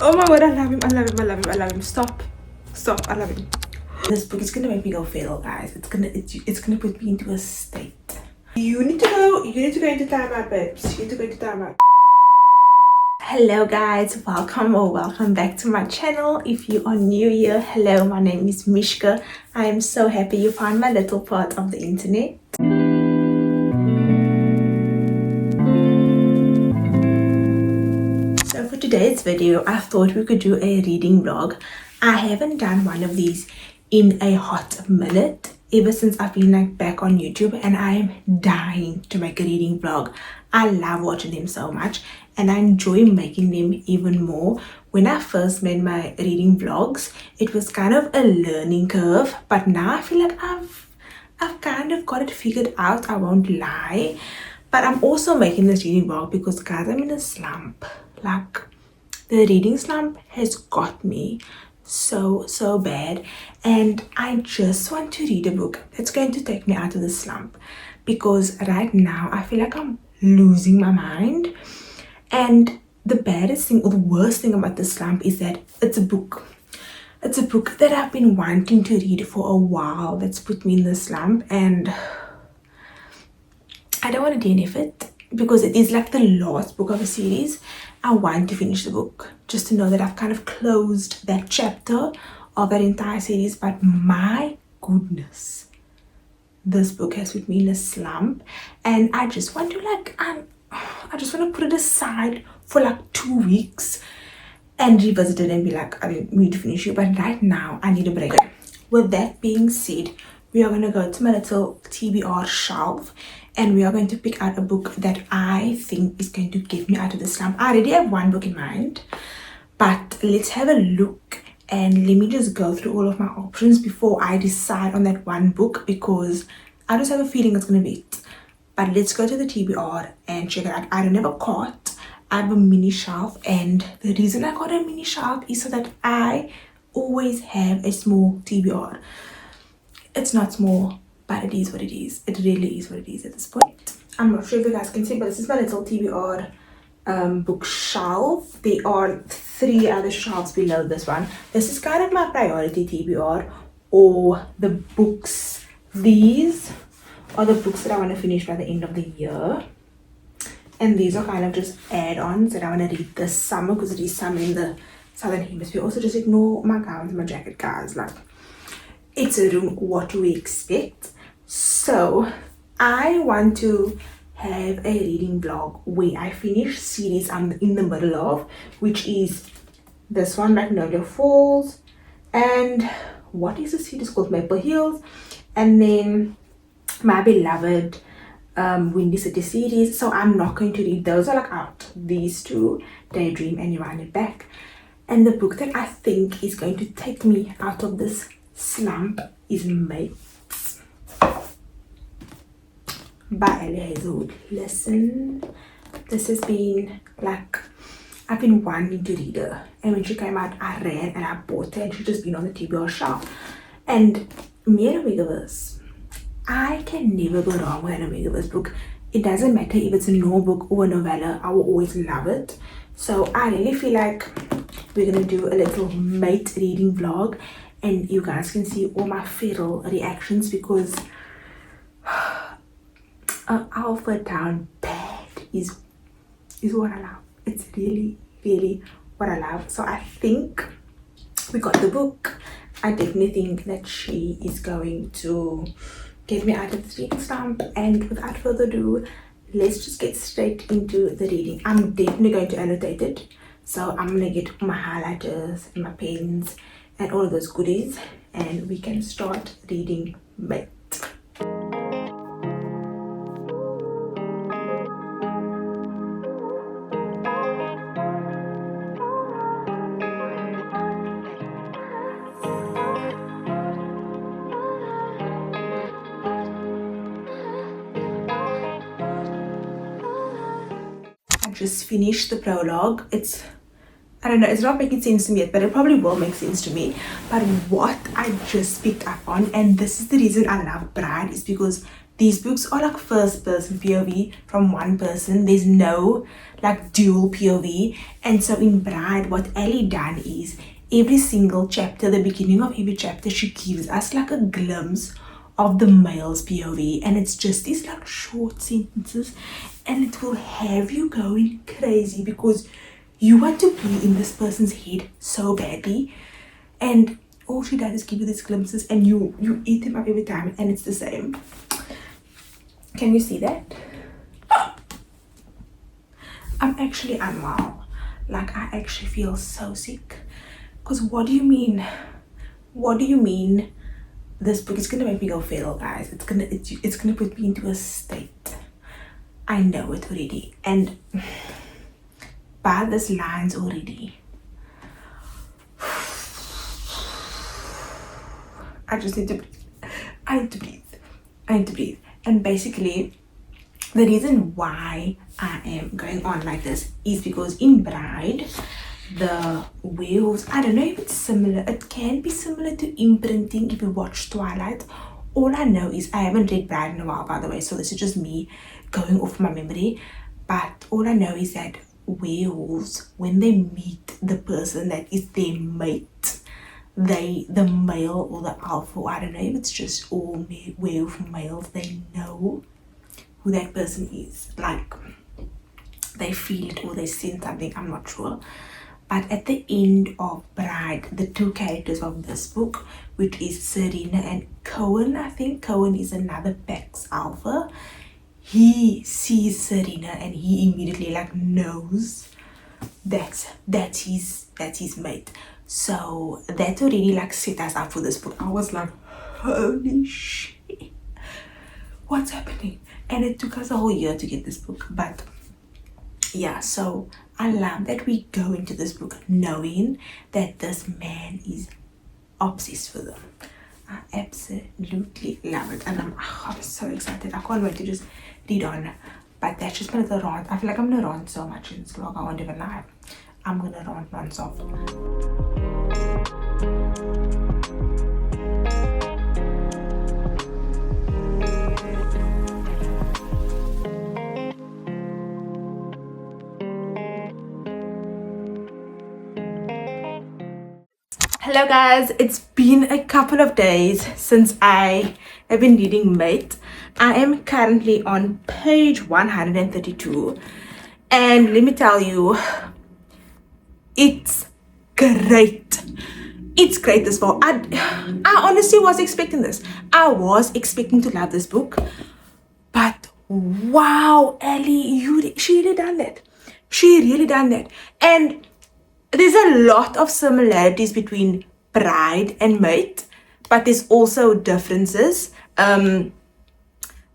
Oh my god, I love him, I love him, I love him, I love him. Stop, I love him. This book is gonna make me go feral, guys. It's gonna put me into a state. You need to go into timeout, babes. You need to go into timeout. Hello guys, welcome back to my channel. If you are new here, hello, my name is Mishka. I am so happy you found my little part of the internet. So for today's video, I thought we could do a reading vlog. I haven't done one of these in a hot minute, ever since I've been like back on YouTube, and I am dying to make a reading vlog. I love watching them so much and I enjoy making them even more. When I first made my reading vlogs, it was kind of a learning curve, but now I feel like I've kind of got it figured out, I won't lie. But I'm also making this reading vlog because, guys, I'm in a slump. Like, the reading slump has got me so bad, and I just want to read a book that's going to take me out of the slump, because right now I feel like I'm losing my mind. And the baddest thing, or the worst thing about the slump, is that it's a book that I've been wanting to read for a while that's put me in the slump, and I don't want to DNF it because it is like the last book of a series. I want to finish the book just to know that I've kind of closed that chapter of that entire series. But my goodness, this book has put me in a slump, and I just want to I just want to put it aside for like 2 weeks and revisit it and be like, I need to finish it. But right now I need a break. With that being said, we are going to go to my little TBR shelf and we are going to pick out a book that I think is going to get me out of the slump. I already have one book in mind, but let's have a look and let me just go through all of my options before I decide on that one book, because I just have a feeling it's going to be it. But let's go to the TBR and check it out. I don't have a cart, I have a mini shelf, and the reason I got a mini shelf is so that I always have a small TBR. It's not small, but it is what it is. It really is what it is at this point. I'm not sure if you guys can see, but this is my little TBR bookshelf. There are 3 other shelves below this one. This is kind of my priority TBR, or the books. These are the books that I want to finish by the end of the year, and these are kind of just add-ons that I want to read this summer, because it is summer in the southern hemisphere. Also, just ignore my gown and my jacket, guys. Like, it's a room, what do we expect? So I want to have a reading vlog where I finish series I'm in the middle of, which is this one, Magnolia Falls, and what is the series called, Maple Hills, and then my beloved Windy City series. So I'm not going to read those, are like out. These 2, Daydream and You Run It Back. And the book that I think is going to take me out of this slump is Mates by Ali Hazelwood. Listen, this has been like, I've been wanting to read her, and when she came out I ran and I bought her, and she's just been on the TBR shelf. And me and omegaverse, I can never go wrong with an omegaverse book. It doesn't matter if it's a normal book or a novella, I will always love it. So I really feel like we're gonna do a little mate reading vlog, and you guys can see all my feral reactions, because an alpha down bad is what I love. It's really what I love. So I think we got the book. I definitely think that she is going to get me out of the reading slump, and without further ado, let's just get straight into the reading. I'm definitely going to annotate it, so I'm gonna get my highlighters and my pens and all of those goodies, and we can start reading Mate. Just finished the prologue. I don't know, it's not making sense to me yet, but it probably will make sense to me. But what I just picked up on, and this is the reason I love Bride, is because these books are like first person POV from one person. There's no like dual POV. And so in Bride, what Ali done is every single chapter, the beginning of every chapter, she gives us like a glimpse of the male's POV, and it's just these like short sentences, and it will have you going crazy because you want to be in this person's head so badly. And all she does is give you these glimpses, and you eat them up every time, and it's the same. Can you see that? I'm actually unwell. Like, I actually feel so sick. Because what do you mean? What do you mean? This book is gonna make me go feral, guys. It's gonna put me into a state. I know it already. And by this lines already, I just need to breathe. I need to breathe. And basically, the reason why I am going on like this is because in Bride, the werewolves, I don't know if it's similar. It can be similar to imprinting if you watch Twilight. All I know is, I haven't read Bride in a while, by the way, so this is just me going off my memory. But all I know is that werewolves, when they meet the person that is their mate, the male or the alpha, I don't know if it's just all werewolf males, they know who that person is. Like, they feel it or they sense something, I'm not sure. But at the end of Bride, the two characters of this book, which is Serena and Cohen, I think Cohen is another Pax Alpha, he sees Serena and he immediately like knows that's his mate. So that already like set us up for this book. I was like, holy shit, what's happening? And it took us a whole year to get this book. But yeah, so I love that we go into this book knowing that this man is obsessed with them. I absolutely love it, and I'm so excited. I can't wait to just read on. But that's just my little rant. I feel like I'm gonna rant so much in this vlog, I won't even lie. I'm gonna rant non-stop. Hello guys, it's been a couple of days since I have been reading Mate. I am currently on page 132, and let me tell you, it's great. It's great this fall. I honestly was expecting this. I was expecting to love this book, but wow, Ali, she really done that. She really done that. And there's a lot of similarities between Bride and Mate, but there's also differences.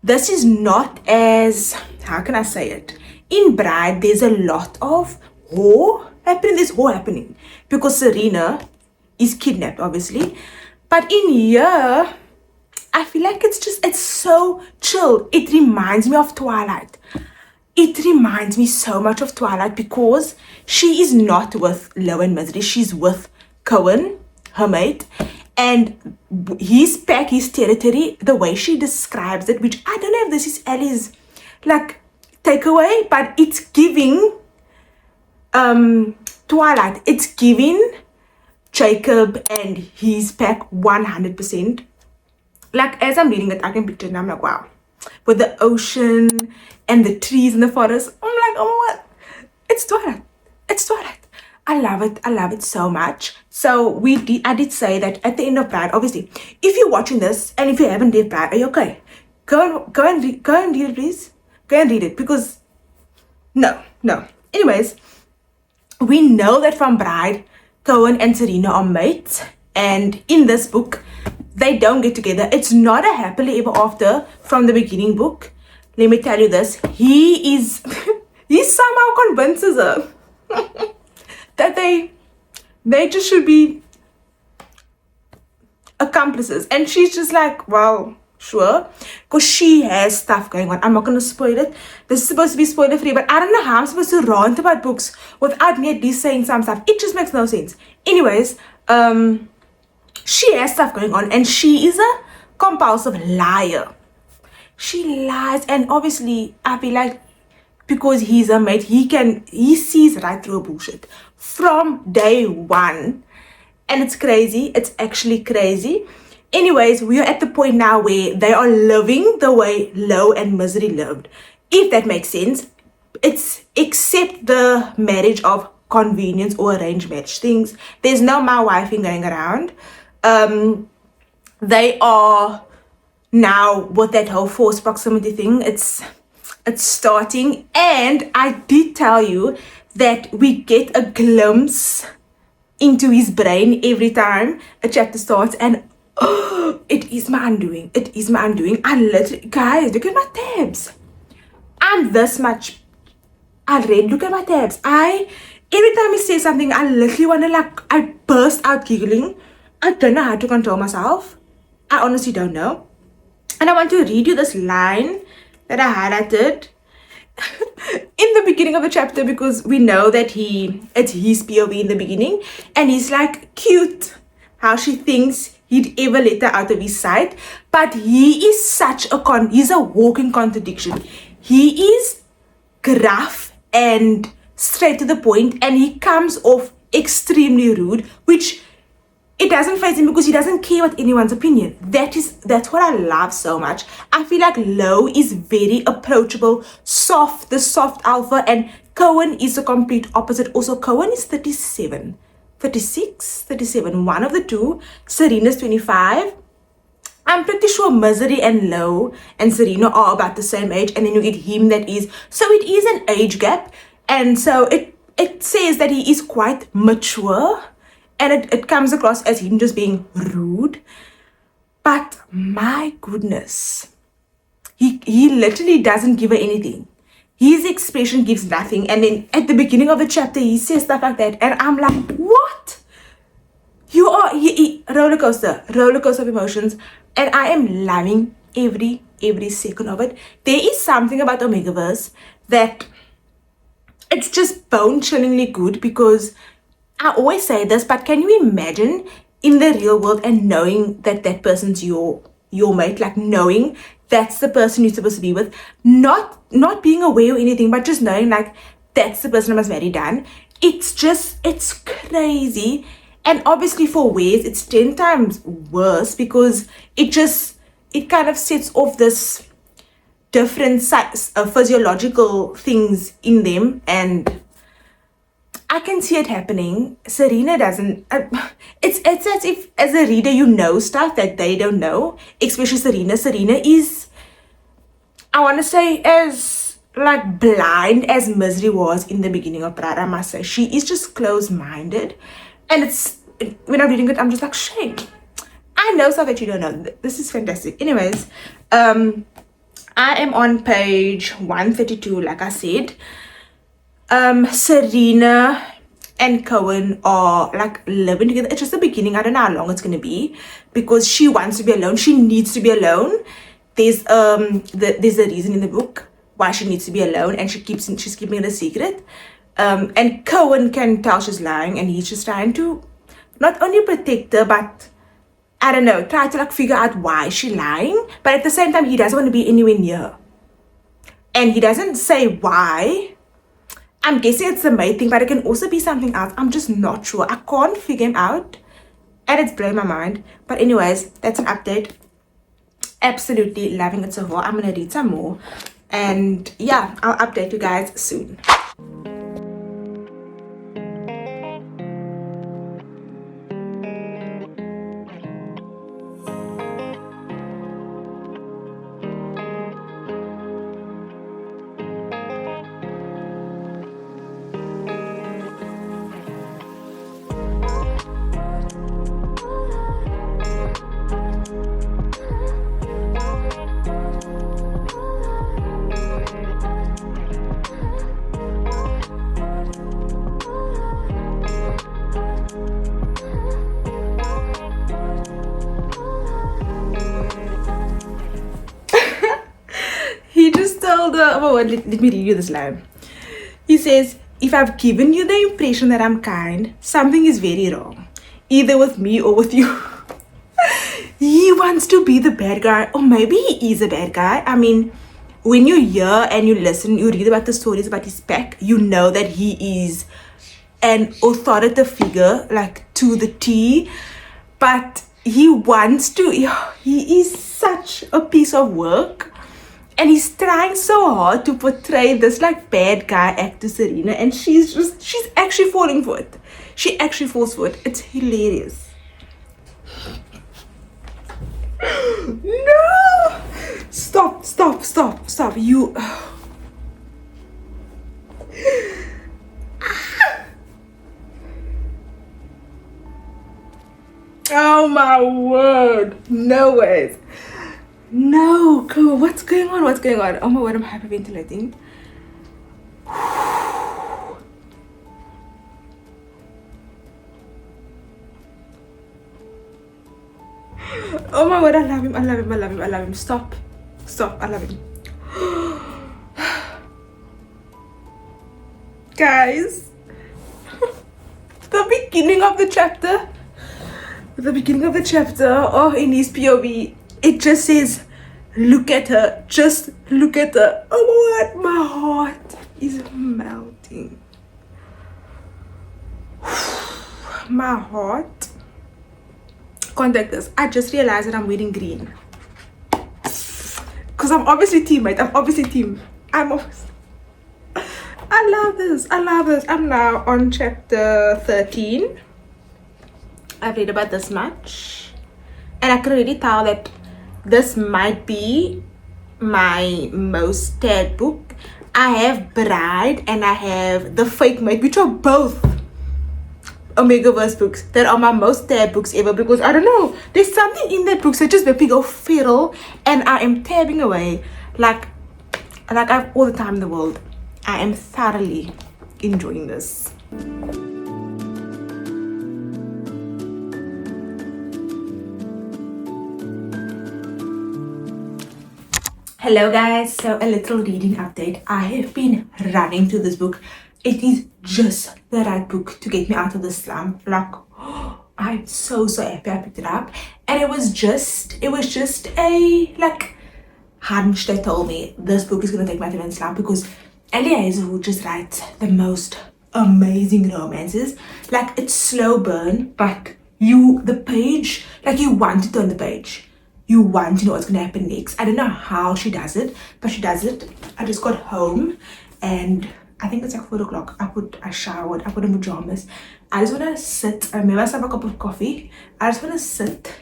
This is not as, how can I say it? In Bride, there's a lot of war happening. There's war happening because Serena is kidnapped, obviously. But in here, I feel like it's so chill. It reminds me of Twilight. It reminds me so much of Twilight because she is not with Low and Misery. She's with Cohen, her mate, and his pack, his territory, the way she describes it, which I don't know if this is Ali's like takeaway, but it's giving Twilight. It's giving Jacob and his pack 100%. Like, as I'm reading it, I can picture it and I'm like, wow. With the ocean and the trees in the forest, I'm like, oh my god, it's Twilight. It's Twilight. I love it. I love it so much. So I did say that at the end of Bride, obviously, if you're watching this and if you haven't read Bride, are you okay? Go and read it, please. Go and read it, because no. Anyways, we know that from Bride, Cohen and Serena are mates, and in this book, they don't get together. It's not a happily ever after from the beginning book. Let me tell you this. He somehow convinces her that they just should be accomplices. And she's just like, well, sure. Because she has stuff going on. I'm not going to spoil it. This is supposed to be spoiler free, but I don't know how I'm supposed to rant about books without me at least saying some stuff. It just makes no sense. Anyways, she has stuff going on, and she is a compulsive liar. She lies, and obviously I feel like because he's a mate, he sees right through bullshit from day one. And it's crazy. It's actually crazy. Anyways, we are at the point now where they are living the way Lo and Misery lived, if that makes sense. It's except the marriage of convenience or arranged marriage things. There's no my wifing going around. They are now with that whole forced proximity thing. It's starting, and I did tell you that we get a glimpse into his brain every time a chapter starts, and it is my undoing. It is my undoing. I literally, guys, look at my tabs. I'm this much. I read. Look at my tabs. Every time he says something, I literally want to I burst out giggling. I don't know how to control myself. I honestly don't know. And I want to read you this line that I highlighted in the beginning of the chapter, because we know that it's his POV in the beginning, and he's like, cute how she thinks he'd ever let her out of his sight, but he is such he's a walking contradiction. He is gruff and straight to the point, and he comes off extremely rude, which it doesn't faze him because he doesn't care what anyone's opinion. That's what I love so much. I feel like Lo is very approachable, soft, the soft alpha, and Cohen is the complete opposite. Also, Cohen is 37, 36, 37, one of the two. Serena's 25. I'm pretty sure Misery and Lo and Serena are about the same age, and then you get him that is. So it is an age gap, and so it says that he is quite mature. And it comes across as him just being rude. But my goodness, he literally doesn't give her anything. His expression gives nothing. And then at the beginning of the chapter, he says stuff like that. And I'm like, what? You are roller coaster of emotions. And I am loving every second of it. There is something about Omegaverse that it's just bone-chillingly good, because I always say this, but can you imagine in the real world and knowing that that person's your mate, like knowing that's the person you're supposed to be with, not being aware or anything, but just knowing like that's the person I must marry done. It's crazy. And obviously for Wes, it's 10 times worse, because it kind of sets off this different physiological things in them, and I can see it happening. Serena doesn't. It's as if as a reader you know stuff that they don't know. Especially Serena. Serena is, I want to say, as like blind as Misery was in the beginning of Prada. I must say she is just closed-minded, and it's when I'm reading it, I'm just like, shame. I know stuff that you don't know. This is fantastic. Anyways, I am on page 132. Like I said. Serena and Cohen are like living together. It's just the beginning. I don't know how long it's gonna be, because she wants to be alone. She needs to be alone. There's a reason in the book why she needs to be alone, and she's keeping it a secret. And Cohen can tell she's lying, and he's just trying to not only protect her, but I don't know, try to like figure out why she's lying. But at the same time, he doesn't want to be anywhere near her, and he doesn't say why. I'm guessing it's the maid thing, but it can also be something else. I'm just not sure. I can't figure him out, and it's blowing my mind. But anyways, that's an update. Absolutely loving it so far. I'm gonna read some more, and yeah, I'll update you guys soon. Let me read you this line. He says, if I've given you the impression that I'm kind, something is very wrong, either with me or with you. he wants to be the bad guy, or maybe he is a bad guy. I mean, when you hear and you listen, you read about the stories about his pack, you know that he is an authoritative figure, like to the T. But he wants to, he is such a piece of work, and he's trying so hard to portray this like bad guy actor Serena, and she's actually falling for it. She actually falls for it. It's hilarious. No! Stop. You... Oh my word. No ways. No, cool. What's going on? Oh my word, I'm hyperventilating. Oh my word, I love him. Stop, I love him. Guys, the beginning of the chapter, oh, in his POV, it just says, look at her, just look at her. Oh my word, my heart is melting. My heart. Contact this. I just realized that I'm wearing green. Because I'm obviously team, right? I love this. I'm now on chapter 13. I've read about this much. And I can already tell that this might be my most tagged book. I have Bride and I have The Fake Mate, which are both omegaverse books that are my most tabbed books ever, because I don't know, there's something in that book that just made me go feral, and I am tabbing away like I have all the time in the world. I am thoroughly enjoying this. Hello guys, so a little reading update. I have been running through this book. It is just the right book to get me out of the slump. Like, I'm so happy I picked it up. And it was just a like hunch that told me this book is gonna take me out of the slump, because Ali Hazelwood just writes the most amazing romances. Like, it's slow burn, but the page, like, you want to turn the page. You want to know what's gonna happen next. I don't know how she does it, but she does it. I just got home and I think it's like 4 o'clock. I showered, I put on pajamas. I just want to sit, maybe I have a cup of coffee. I just want to sit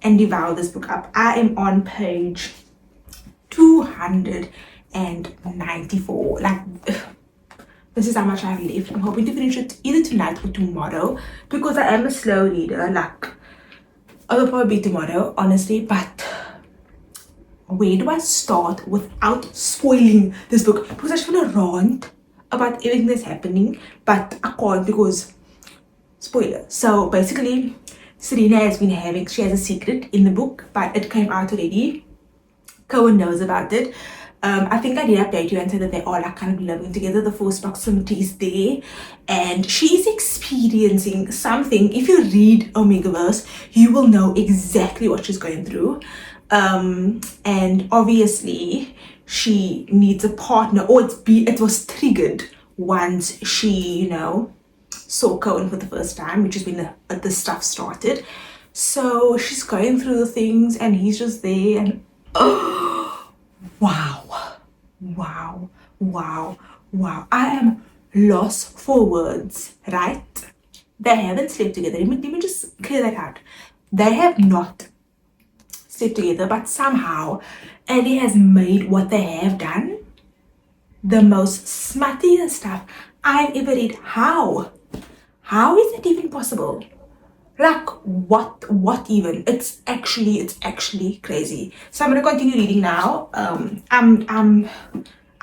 and devour this book up. I am on page 294. Like, this is how much I have left. I'm hoping to finish it either tonight or tomorrow, because I am a slow reader. Like, it'll probably be tomorrow, honestly, but where do I start without spoiling this book? Because I just want to rant about everything that's happening, but I can't because spoiler. So basically, Serena she has a secret in the book, but it came out already. Cohen knows about it. I think I did update you and say that they are like kind of living together. The forced proximity is there, and she is experiencing something. If you read Omegaverse, you will know exactly what she's going through. And obviously she needs a partner, or it was triggered once she, saw Cohen for the first time, which is when the stuff started. So she's going through the things and he's just there, and wow. I am lost for words, right? They haven't slept together. Let me just clear that out. They have not slept together, but somehow Ali has made what they have done the most smutty stuff I've ever read. How is it even possible? Like, what even? It's actually crazy. So I'm gonna continue reading now.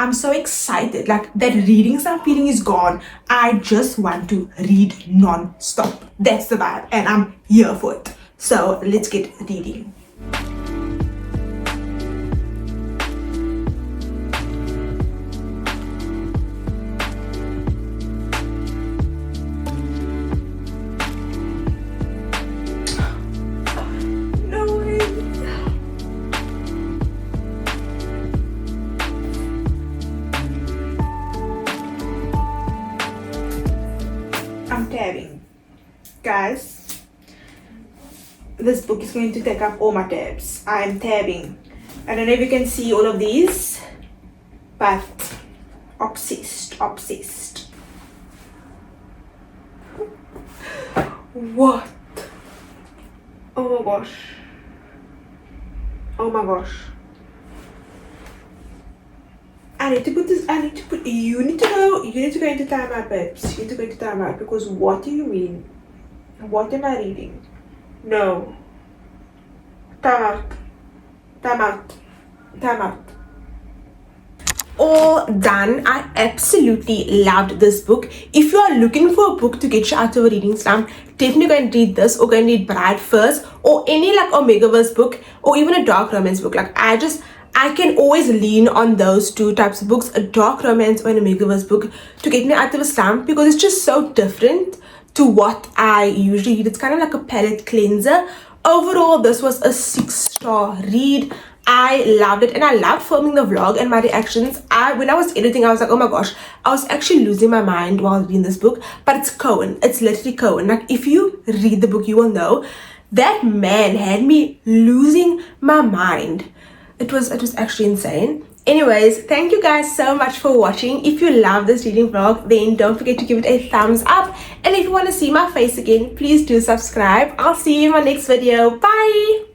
I'm so excited. Like, that reading stuff feeling is gone. I just want to read non-stop. That's the vibe, and I'm here for it. So let's get reading. No way. Guys, this book is going to take up all my tabs. I am tabbing. I don't know if you can see all of these, but obsessed. What? Oh my gosh. I need to put this, you need to go into timeout, babes. You need to go into timeout, because what do you mean? What am I reading? No. Timeout. All done. I absolutely loved this book. If you are looking for a book to get you out of a reading slump, definitely go and read this, or go and read Bride first, or any like omegaverse book, or even a dark romance book. Like I can always lean on those two types of books, a dark romance or an omegaverse book, to get me out of a slump, because it's just so different to what I usually read. It's kind of like a palate cleanser. Overall, this was a 6-star read. I loved it, and I loved filming the vlog and my reactions. When I was editing, I was like, oh my gosh, I was actually losing my mind while reading this book. But it's Cohen. It's literally Cohen. Like, if you read the book, you will know that man had me losing my mind. It was actually insane. Anyways, thank you guys so much for watching. If you love this reading vlog, then don't forget to give it a thumbs up. And if you want to see my face again, please do subscribe. I'll see you in my next video. Bye.